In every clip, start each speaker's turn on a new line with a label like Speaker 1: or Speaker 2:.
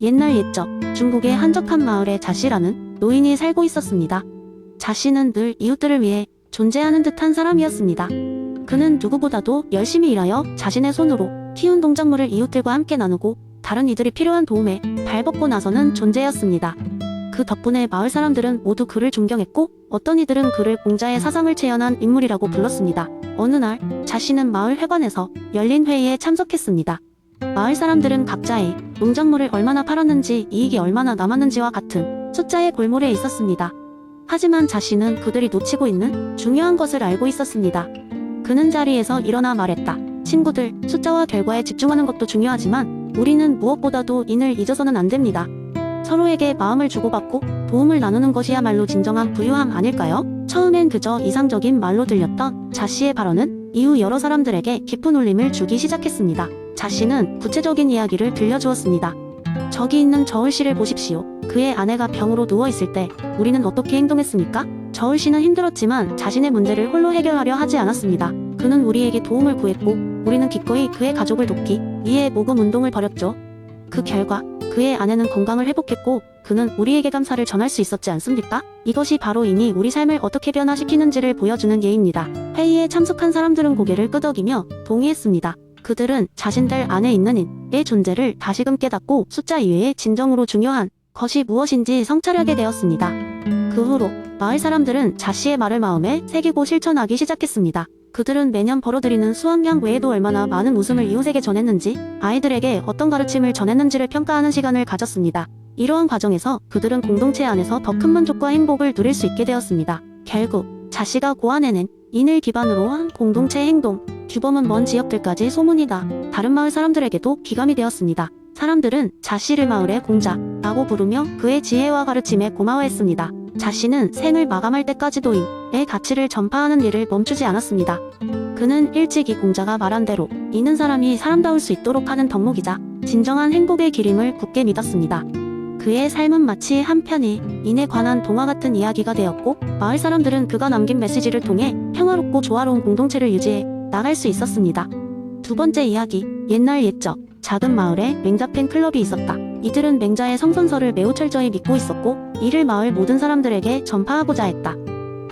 Speaker 1: 옛날 옛적 중국의 한적한 마을에 자씨라는 노인이 살고 있었습니다. 자씨는 늘 이웃들을 위해 존재하는 듯한 사람이었습니다. 그는 누구보다도 열심히 일하여 자신의 손으로 키운 농작물을 이웃들과 함께 나누고 다른 이들이 필요한 도움에 발벗고 나서는 존재였습니다. 그 덕분에 마을 사람들은 모두 그를 존경했고 어떤 이들은 그를 공자의 사상을 재현한 인물이라고 불렀습니다. 어느 날 자씨는 마을 회관에서 열린 회의에 참석했습니다. 마을 사람들은 각자의 농작물을 얼마나 팔았는지, 이익이 얼마나 남았는지와 같은 숫자의 골몰에 있었습니다. 하지만 자씨는 그들이 놓치고 있는 중요한 것을 알고 있었습니다. 그는 자리에서 일어나 말했다. 친구들, 숫자와 결과에 집중하는 것도 중요하지만 우리는 무엇보다도 인을 잊어서는 안 됩니다. 서로에게 마음을 주고받고 도움을 나누는 것이야말로 진정한 부유함 아닐까요? 처음엔 그저 이상적인 말로 들렸던 자씨의 발언은 이후 여러 사람들에게 깊은 울림을 주기 시작했습니다. 자씨는 구체적인 이야기를 들려주었습니다. 저기 있는 저울씨를 보십시오. 그의 아내가 병으로 누워있을 때 우리는 어떻게 행동했습니까? 저울씨는 힘들었지만 자신의 문제를 홀로 해결하려 하지 않았습니다. 그는 우리에게 도움을 구했고 우리는 기꺼이 그의 가족을 돕기 위해 모금 운동을 벌였죠. 그 결과 그의 아내는 건강을 회복했고 그는 우리에게 감사를 전할 수 있었지 않습니까? 이것이 바로 인이 우리 삶을 어떻게 변화시키는지를 보여주는 예입니다. 회의에 참석한 사람들은 고개를 끄덕이며 동의했습니다. 그들은 자신들 안에 있는 인의 존재를 다시금 깨닫고 숫자 이외에 진정으로 중요한 것이 무엇인지 성찰하게 되었습니다. 그 후로 마을 사람들은 자씨의 말을 마음에 새기고 실천하기 시작했습니다. 그들은 매년 벌어들이는 수확량 외에도 얼마나 많은 웃음을 이웃에게 전했는지, 아이들에게 어떤 가르침을 전했는지를 평가하는 시간을 가졌습니다. 이러한 과정에서 그들은 공동체 안에서 더 큰 만족과 행복을 누릴 수 있게 되었습니다. 결국 자씨가 고안해낸 인을 기반으로 한 공동체 행동 규범은 먼 지역들까지 소문이 나 다른 마을 사람들에게도 귀감이 되었습니다. 사람들은 자씨를 마을의 공자라고 부르며 그의 지혜와 가르침에 고마워했습니다. 자씨는 생을 마감할 때까지도 인의 가치를 전파하는 일을 멈추지 않았습니다. 그는 일찍 이 공자가 말한 대로 이는 사람이 사람다울 수 있도록 하는 덕목이자 진정한 행복의 길임을 굳게 믿었습니다. 그의 삶은 마치 한 편의 인에 관한 동화 같은 이야기가 되었고 마을 사람들은 그가 남긴 메시지를 통해 평화롭고 조화로운 공동체를 유지해 나갈 수 있었습니다. 두 번째 이야기, 옛날 옛적 작은 마을에 맹자 팬클럽이 있었다. 이들은 맹자의 성선설을 매우 철저히 믿고 있었고 이를 마을 모든 사람들에게 전파하고자 했다.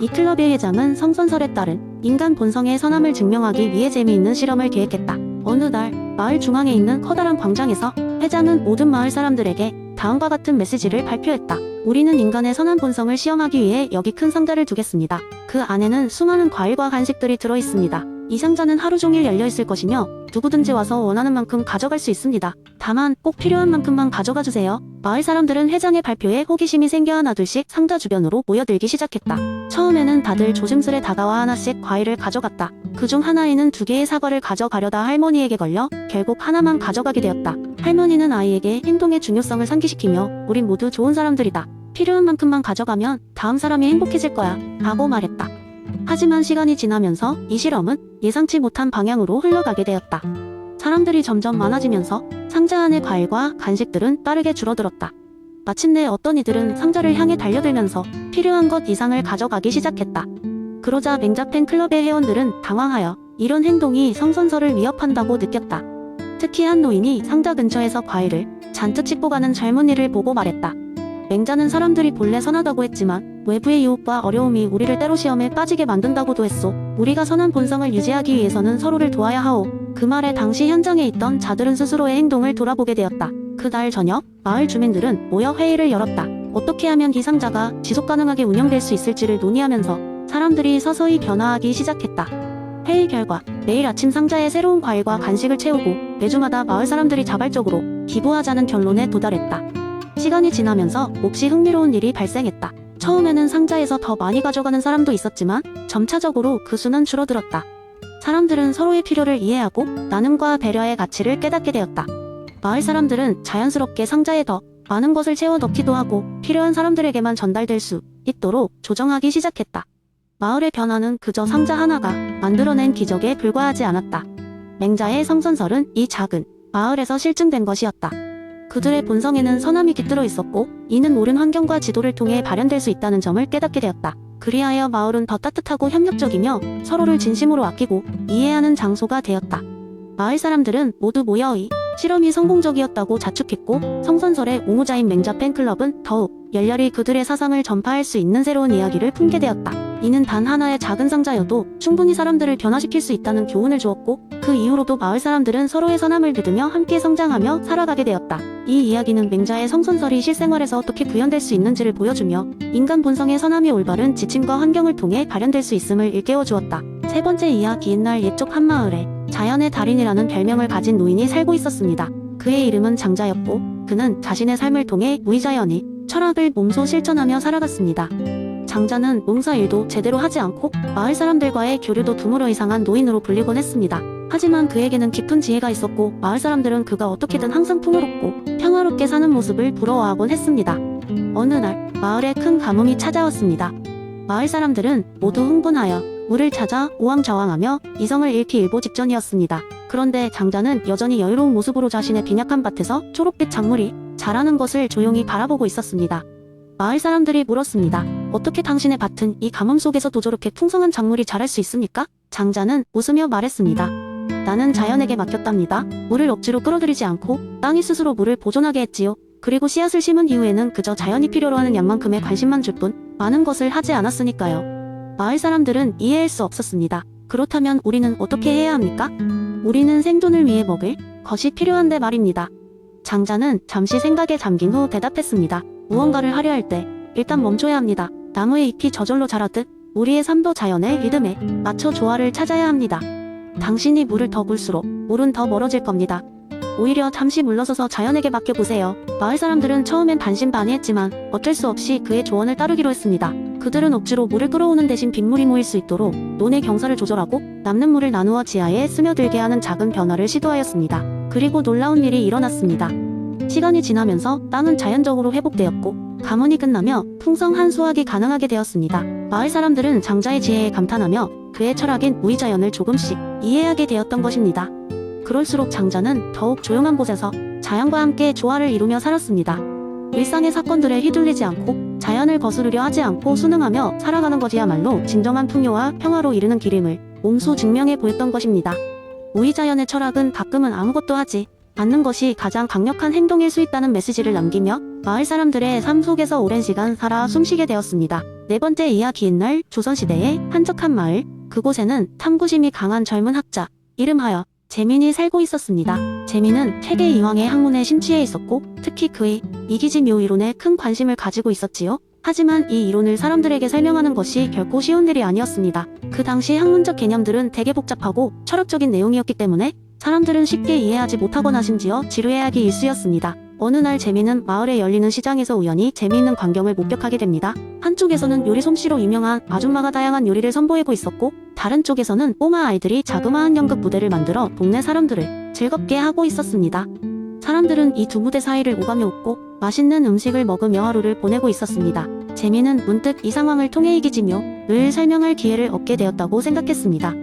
Speaker 1: 이 클럽의 회장은 성선설에 따른 인간 본성의 선함을 증명하기 위해 재미있는 실험을 계획했다. 어느 날 마을 중앙에 있는 커다란 광장에서 회장은 모든 마을 사람들에게 다음과 같은 메시지를 발표했다. 우리는 인간의 선한 본성을 시험하기 위해 여기 큰 상자를 두겠습니다. 그 안에는 수많은 과일과 간식들이 들어있습니다. 이 상자는 하루 종일 열려있을 것이며 누구든지 와서 원하는 만큼 가져갈 수 있습니다. 다만 꼭 필요한 만큼만 가져가 주세요. 마을 사람들은 회장의 발표에 호기심이 생겨 하나둘씩 상자 주변으로 모여들기 시작했다. 처음에는 다들 조심스레 다가와 하나씩 과일을 가져갔다. 그중 하나에는 2개의 사과를 가져가려다 할머니에게 걸려 결국 하나만 가져가게 되었다. 할머니는 아이에게 행동의 중요성을 상기시키며 우린 모두 좋은 사람들이다. 필요한 만큼만 가져가면 다음 사람이 행복해질 거야 라고 말했다. 하지만 시간이 지나면서 이 실험은 예상치 못한 방향으로 흘러가게 되었다. 사람들이 점점 많아지면서 상자 안의 과일과 간식들은 빠르게 줄어들었다. 마침내 어떤 이들은 상자를 향해 달려들면서 필요한 것 이상을 가져가기 시작했다. 그러자 맹자 팬클럽의 회원들은 당황하여 이런 행동이 성선설을 위협한다고 느꼈다. 특히 한 노인이 상자 근처에서 과일을 잔뜩 씹고 가는 젊은이를 보고 말했다. 맹자는 사람들이 본래 선하다고 했지만 외부의 유혹과 어려움이 우리를 때로 시험에 빠지게 만든다고도 했소. 우리가 선한 본성을 유지하기 위해서는 서로를 도와야 하오. 그 말에 당시 현장에 있던 자들은 스스로의 행동을 돌아보게 되었다. 그날 저녁 마을 주민들은 모여 회의를 열었다. 어떻게 하면 이 상자가 지속 가능하게 운영될 수 있을지를 논의하면서 사람들이 서서히 변화하기 시작했다. 회의 결과 매일 아침 상자에 새로운 과일과 간식을 채우고 매주마다 마을 사람들이 자발적으로 기부하자는 결론에 도달했다. 시간이 지나면서 몹시 흥미로운 일이 발생했다. 처음에는 상자에서 더 많이 가져가는 사람도 있었지만 점차적으로 그 수는 줄어들었다. 사람들은 서로의 필요를 이해하고 나눔과 배려의 가치를 깨닫게 되었다. 마을 사람들은 자연스럽게 상자에 더 많은 것을 채워 넣기도 하고 필요한 사람들에게만 전달될 수 있도록 조정하기 시작했다. 마을의 변화는 그저 상자 하나가 만들어낸 기적에 불과하지 않았다. 맹자의 성선설은 이 작은 마을에서 실증된 것이었다. 그들의 본성에는 선함이 깃들어 있었고 이는 옳은 환경과 지도를 통해 발현될 수 있다는 점을 깨닫게 되었다. 그리하여 마을은 더 따뜻하고 협력적이며 서로를 진심으로 아끼고 이해하는 장소가 되었다. 마을 사람들은 모두 모여 이 실험이 성공적이었다고 자축했고 성선설의 옹호자인 맹자 팬클럽은 더욱 열렬히 그들의 사상을 전파할 수 있는 새로운 이야기를 품게 되었다. 이는 단 하나의 작은 상자여도 충분히 사람들을 변화시킬 수 있다는 교훈을 주었고 그 이후로도 마을 사람들은 서로의 선함을 믿으며 함께 성장하며 살아가게 되었다. 이 이야기는 맹자의 성선설이 실생활에서 어떻게 구현될 수 있는지를 보여주며 인간 본성의 선함이 올바른 지침과 환경을 통해 발현될 수 있음을 일깨워 주었다. 세 번째 이야기. 옛날 옛적 한 마을에 자연의 달인이라는 별명을 가진 노인이 살고 있었습니다. 그의 이름은 장자였고 그는 자신의 삶을 통해 무의자연히 철학을 몸소 실천하며 살아갔습니다. 장자는 농사일도 제대로 하지 않고 마을 사람들과의 교류도 드물어 이상한 노인으로 불리곤 했습니다. 하지만 그에게는 깊은 지혜가 있었고 마을 사람들은 그가 어떻게든 항상 풍요롭고 평화롭게 사는 모습을 부러워하곤 했습니다. 어느 날 마을에 큰 가뭄이 찾아왔습니다. 마을 사람들은 모두 흥분하여 물을 찾아 우왕좌왕하며 이성을 잃기 일보 직전이었습니다. 그런데 장자는 여전히 여유로운 모습으로 자신의 빈약한 밭에서 초록빛 작물이 자라는 것을 조용히 바라보고 있었습니다. 마을 사람들이 물었습니다. 어떻게 당신의 밭은 이 가뭄 속에서도 저렇게 풍성한 작물이 자랄 수 있습니까? 장자는 웃으며 말했습니다. 나는 자연에게 맡겼답니다. 물을 억지로 끌어들이지 않고 땅이 스스로 물을 보존하게 했지요. 그리고 씨앗을 심은 이후에는 그저 자연이 필요로 하는 양만큼의 관심만 줄 뿐 많은 것을 하지 않았으니까요. 마을 사람들은 이해할 수 없었습니다. 그렇다면 우리는 어떻게 해야 합니까? 우리는 생존을 위해 먹을 것이 필요한데 말입니다. 장자는 잠시 생각에 잠긴 후 대답했습니다. 무언가를 하려 할 때 일단 멈춰야 합니다. 나무의 잎이 저절로 자라듯 우리의 삶도 자연의 리듬에 맞춰 조화를 찾아야 합니다. 당신이 물을 더 굴수록 물은 더 멀어질 겁니다. 오히려 잠시 물러서서 자연에게 맡겨보세요. 마을 사람들은 처음엔 반신반의했지만 어쩔 수 없이 그의 조언을 따르기로 했습니다. 그들은 억지로 물을 끌어오는 대신 빗물이 모일 수 있도록 논의 경사를 조절하고 남는 물을 나누어 지하에 스며들게 하는 작은 변화를 시도하였습니다. 그리고 놀라운 일이 일어났습니다. 시간이 지나면서 땅은 자연적으로 회복되었고 가뭄이 끝나며 풍성한 수확이 가능하게 되었습니다. 마을 사람들은 장자의 지혜에 감탄하며 그의 철학인 무의자연을 조금씩 이해하게 되었던 것입니다. 그럴수록 장자는 더욱 조용한 곳에서 자연과 함께 조화를 이루며 살았습니다. 일상의 사건들에 휘둘리지 않고 자연을 거스르려 하지 않고 순응하며 살아가는 것이야말로 진정한 풍요와 평화로 이르는 길임을 몸소 증명해 보였던 것입니다. 무의자연의 철학은 가끔은 아무것도 하지 않는 것이 가장 강력한 행동일 수 있다는 메시지를 남기며 마을 사람들의 삶 속에서 오랜 시간 살아 숨쉬게 되었습니다. 네 번째 이야기. 옛날 조선시대의 한적한 마을. 그곳에는 탐구심이 강한 젊은 학자 이름하여 재민이 살고 있었습니다. 재민은 퇴계 이황의 학문에 심취해 있었고 특히 그의 이기지 묘 이론에 큰 관심을 가지고 있었지요. 하지만 이 이론을 사람들에게 설명하는 것이 결코 쉬운 일이 아니었습니다. 그 당시 학문적 개념들은 되게 복잡하고 철학적인 내용이었기 때문에 사람들은 쉽게 이해하지 못하거나 심지어 지루해하기 일쑤였습니다. 어느 날 재민은 마을에 열리는 시장에서 우연히 재미있는 광경을 목격하게 됩니다. 한쪽에서는 요리 솜씨로 유명한 아줌마가 다양한 요리를 선보이고 있었고 다른 쪽에서는 꼬마 아이들이 자그마한 연극 무대를 만들어 동네 사람들을 즐겁게 하고 있었습니다. 사람들은 이 두 무대 사이를 오가며 웃고 맛있는 음식을 먹으며 하루를 보내고 있었습니다. 재민은 문득 이 상황을 통해 이기지묘를 설명할 기회를 얻게 되었다고 생각했습니다.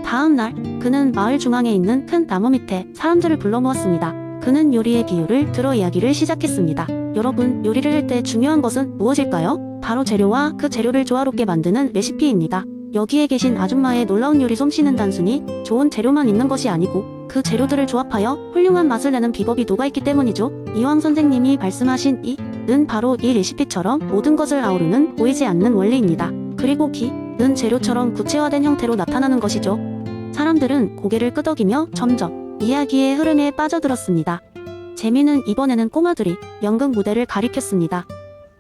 Speaker 1: 다음 날 그는 마을 중앙에 있는 큰 나무 밑에 사람들을 불러 모았습니다. 그는 요리의 비유를 들어 이야기를 시작했습니다. 여러분, 요리를 할 때 중요한 것은 무엇일까요? 바로 재료와 그 재료를 조화롭게 만드는 레시피입니다. 여기에 계신 아줌마의 놀라운 요리 솜씨는 단순히 좋은 재료만 있는 것이 아니고 그 재료들을 조합하여 훌륭한 맛을 내는 비법이 녹아있기 때문이죠. 이황 선생님이 말씀하신 이는 바로 이 레시피처럼 모든 것을 아우르는 보이지 않는 원리입니다. 그리고 기는 재료처럼 구체화된 형태로 나타나는 것이죠. 사람들은 고개를 끄덕이며 점점 이야기의 흐름에 빠져들었습니다. 재미는 이번에는 꼬마들이 연극 무대를 가리켰습니다.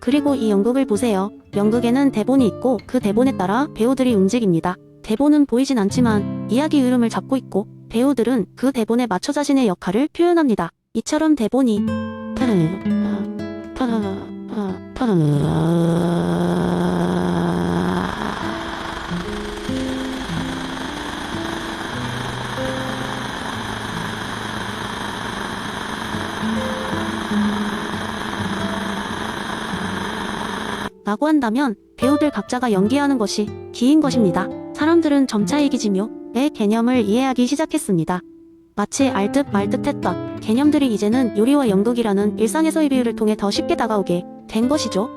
Speaker 1: 그리고 이 연극을 보세요. 연극에는 대본이 있고 그 대본에 따라 배우들이 움직입니다. 대본은 보이진 않지만 이야기 흐름을 잡고 있고 배우들은 그 대본에 맞춰 자신의 역할을 표현합니다. 이처럼 대본이 라고 한다면 배우들 각자가 연기하는 것이 기인 것입니다. 사람들은 점차 이기지묘의 개념을 이해하기 시작했습니다. 마치 알듯 말듯 했던 개념들이 이제는 요리와 연극이라는 일상에서의 비유를 통해 더 쉽게 다가오게 된 것이죠.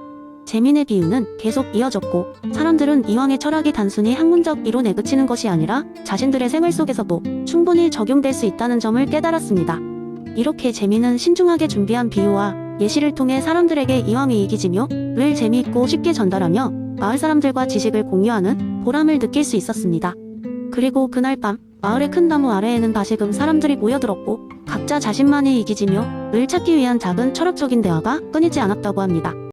Speaker 1: 재민의 비유는 계속 이어졌고 사람들은 이황의 철학이 단순히 학문적 이론에 그치는 것이 아니라 자신들의 생활 속에서도 충분히 적용될 수 있다는 점을 깨달았습니다. 이렇게 재미는 신중하게 준비한 비유와 예시를 통해 사람들에게 이왕이 이기지며 늘 재미있고 쉽게 전달하며 마을 사람들과 지식을 공유하는 보람을 느낄 수 있었습니다. 그리고 그날 밤 마을의 큰 나무 아래에는 다시금 사람들이 모여들었고 각자 자신만의 이기지며 을 찾기 위한 작은 철학적인 대화가 끊이지 않았다고 합니다.